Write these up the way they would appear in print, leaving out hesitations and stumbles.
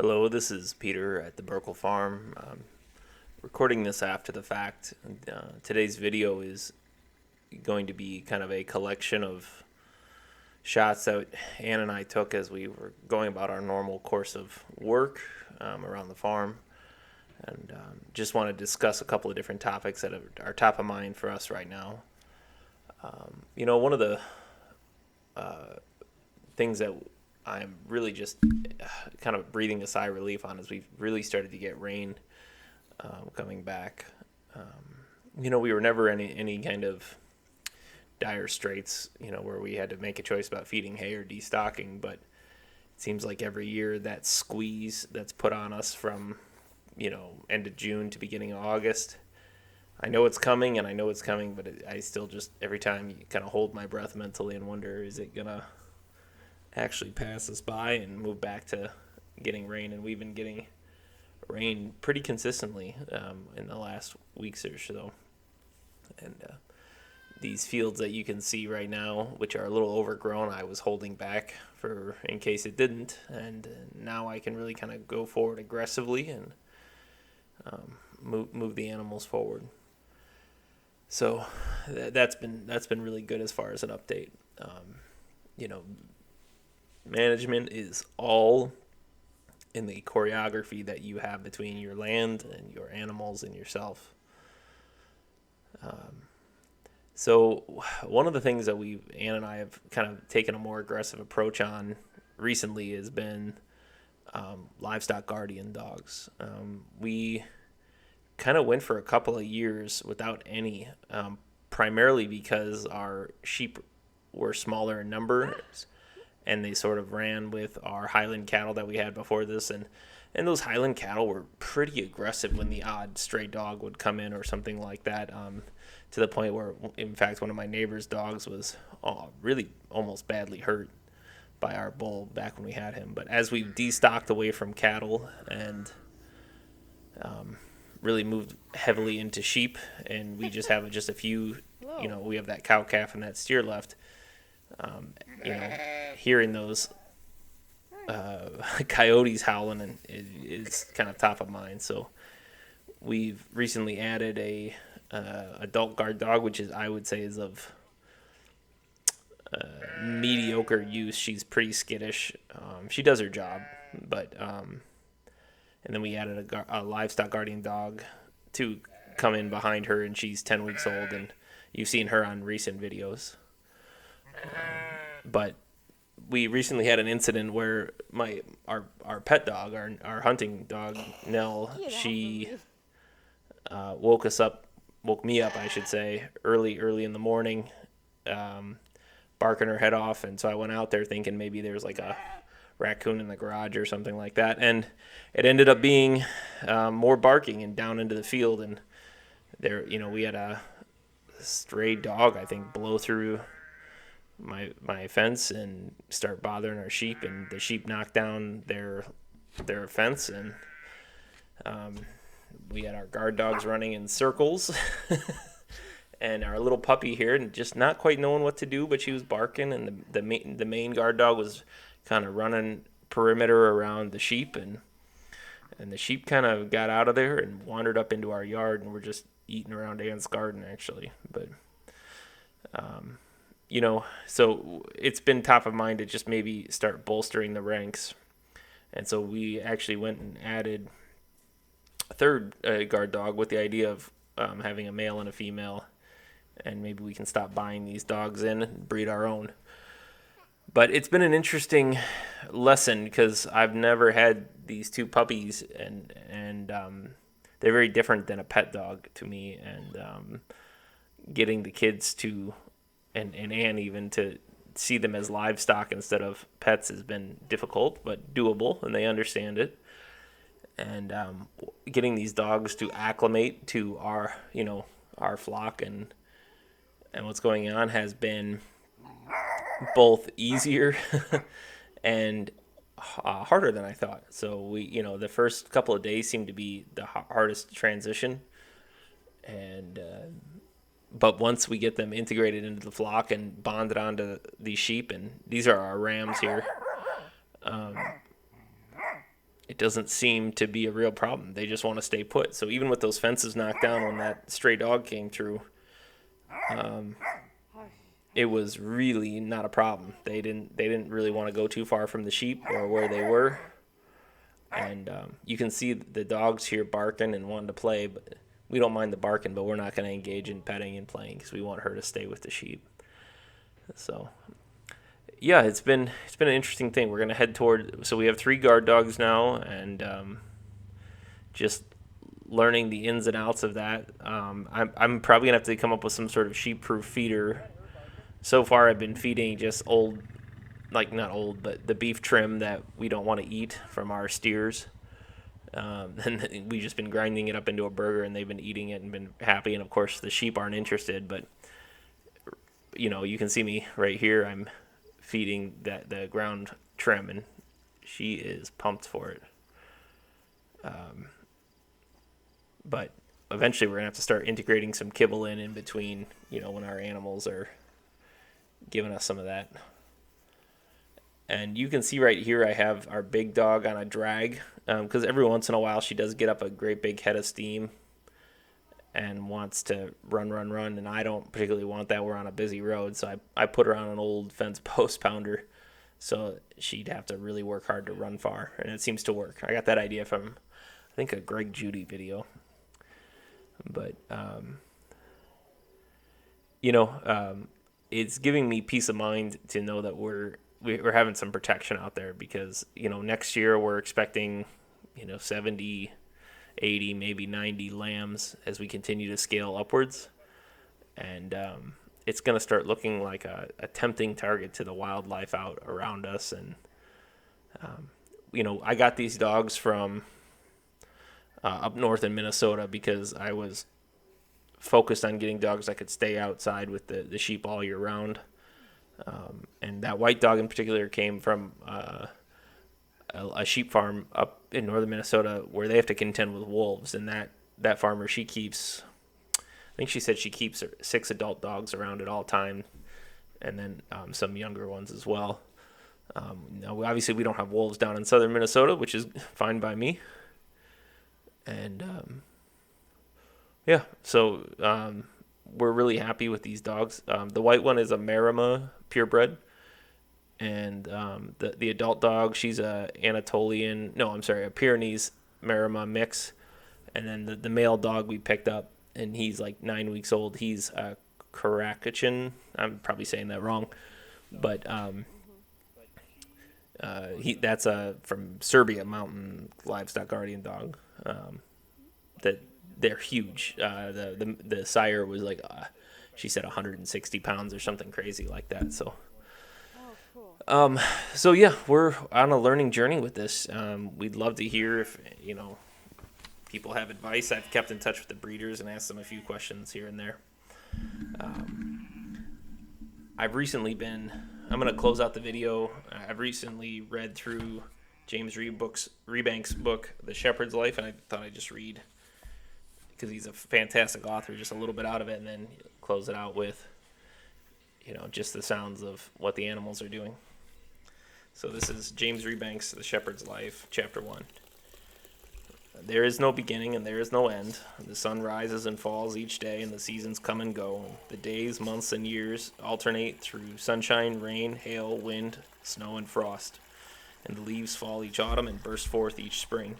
Hello, this is Peter at the Burkle Farm. Recording this after the fact. Today's video is going to be kind of a collection of shots that Ann and I took as we were going about our normal course of work around the farm. And just want to discuss a couple of different topics that are top of mind for us right now. One of the things that I'm really just kind of breathing a sigh of relief on as we've really started to get rain coming back. We were never in any kind of dire straits, where we had to make a choice about feeding hay or destocking, but it seems like every year that squeeze that's put on us from, end of June to beginning of August, I know it's coming, but I still just, every time you kind of hold my breath mentally and wonder, is it going to actually pass us by and move back to getting rain? And we've been getting rain pretty consistently in the last weeks or so. And these fields that you can see right now, which are a little overgrown, I was holding back for in case it didn't. And now I can really kind of go forward aggressively and move the animals forward. So that's been really good as far as an update. Management is all in the choreography that you have between your land and your animals and yourself. So one of the things that Ann and I have kind of taken a more aggressive approach on recently has been livestock guardian dogs. We kind of went for a couple of years without any, primarily because our sheep were smaller in numbers, and they sort of ran with our Highland cattle that we had before this, and those Highland cattle were pretty aggressive when the odd stray dog would come in or something like that, to the point where, in fact, one of my neighbor's dogs was really almost badly hurt by our bull back when we had him. But as we've destocked away from cattle and really moved heavily into sheep, and we just have a few, we have that cow calf and that steer left, hearing those coyotes howling and is kind of top of mind. So we've recently added a adult guard dog, which is, I would say, is of mediocre use. She's pretty skittish. She does her job, but and then we added a livestock guardian dog to come in behind her, and she's 10 weeks old, and you've seen her on recent videos. But we recently had an incident where our pet dog, our hunting dog, Nell, she woke me up, I should say, early in the morning, barking her head off. And so I went out there thinking maybe there was like a raccoon in the garage or something like that. And it ended up being more barking and down into the field. And there, we had a stray dog, I think, blow through my fence and start bothering our sheep, and the sheep knocked down their fence, and we had our guard dogs running in circles and our little puppy here and just not quite knowing what to do, but she was barking, and the main guard dog was kind of running perimeter around the sheep, and the sheep kind of got out of there and wandered up into our yard, and we're just eating around Ann's garden, actually. But so it's been top of mind to just maybe start bolstering the ranks. And so we actually went and added a third guard dog with the idea of having a male and a female. And maybe we can stop buying these dogs in and breed our own. But it's been an interesting lesson because I've never had these two puppies, and they're very different than a pet dog to me. And getting the kids to and Ann even to see them as livestock instead of pets has been difficult, but doable, and they understand it. And getting these dogs to acclimate to our flock and what's going on has been both easier and harder than I thought. So we, the first couple of days seemed to be the hardest transition, and but once we get them integrated into the flock and bonded onto these sheep, and these are our rams here, it doesn't seem to be a real problem. They just want to stay put. So even with those fences knocked down when that stray dog came through, it was really not a problem. They didn't really want to go too far from the sheep or where they were. And you can see the dogs here barking and wanting to play, but we don't mind the barking, but we're not going to engage in petting and playing because we want her to stay with the sheep. So, yeah, it's been an interesting thing. We're going to head toward. So we have 3 guard dogs now, and just learning the ins and outs of that. I'm probably gonna have to come up with some sort of sheep-proof feeder. So far, I've been feeding just old, like not old, but the beef trim that we don't want to eat from our steers. And we've just been grinding it up into a burger, and they've been eating it and been happy. And of course, the sheep aren't interested, but you can see me right here. I'm feeding the ground trim, and she is pumped for it. But eventually, we're gonna have to start integrating some kibble in between, when our animals are giving us some of that. And you can see right here I have our big dog on a drag, because every once in a while she does get up a great big head of steam and wants to run, and I don't particularly want that. We're on a busy road, so I put her on an old fence post pounder, so she'd have to really work hard to run far, and it seems to work. I got that idea from, I think, a Greg Judy video. But it's giving me peace of mind to know that we're having some protection out there, because next year we're expecting 70, 80, maybe 90 lambs as we continue to scale upwards, and it's going to start looking like a tempting target to the wildlife out around us. And I got these dogs from up north in Minnesota because I was focused on getting dogs that could stay outside with the sheep all year round. And that white dog in particular came from a sheep farm up in northern Minnesota where they have to contend with wolves. And that farmer, I think she said she keeps 6 adult dogs around at all time, and then some younger ones as well. Now, obviously, we don't have wolves down in southern Minnesota, which is fine by me. And so we're really happy with these dogs. The white one is a Marama purebred, and the adult dog, she's a Pyrenees Marama mix. And then the male dog we picked up, and he's like 9 weeks old. He's a Karakachin. I'm probably saying that wrong, but that's from Serbia mountain livestock guardian dog. That they're huge. The sire was like, she said 160 pounds or something crazy like that. So, so yeah, we're on a learning journey with this. We'd love to hear if people have advice. I've kept in touch with the breeders and asked them a few questions here and there. I'm going to close out the video. I've recently read through James Rebanks' book, The Shepherd's Life, and I thought I'd just read, because he's a fantastic author, just a little bit out of it, and then close it out with, just the sounds of what the animals are doing. So this is James Rebanks' The Shepherd's Life, Chapter 1. There is no beginning and there is no end. The sun rises and falls each day, and the seasons come and go. The days, months, and years alternate through sunshine, rain, hail, wind, snow, and frost. And the leaves fall each autumn and burst forth each spring.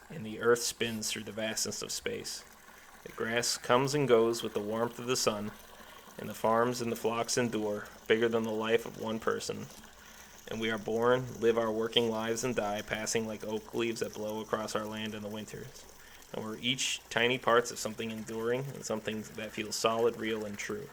And the earth spins through the vastness of space. The grass comes and goes with the warmth of the sun, and the farms and the flocks endure, bigger than the life of one person. And we are born, live our working lives, and die, passing like oak leaves that blow across our land in the winters. And we're each tiny parts of something enduring and something that feels solid, real, and true.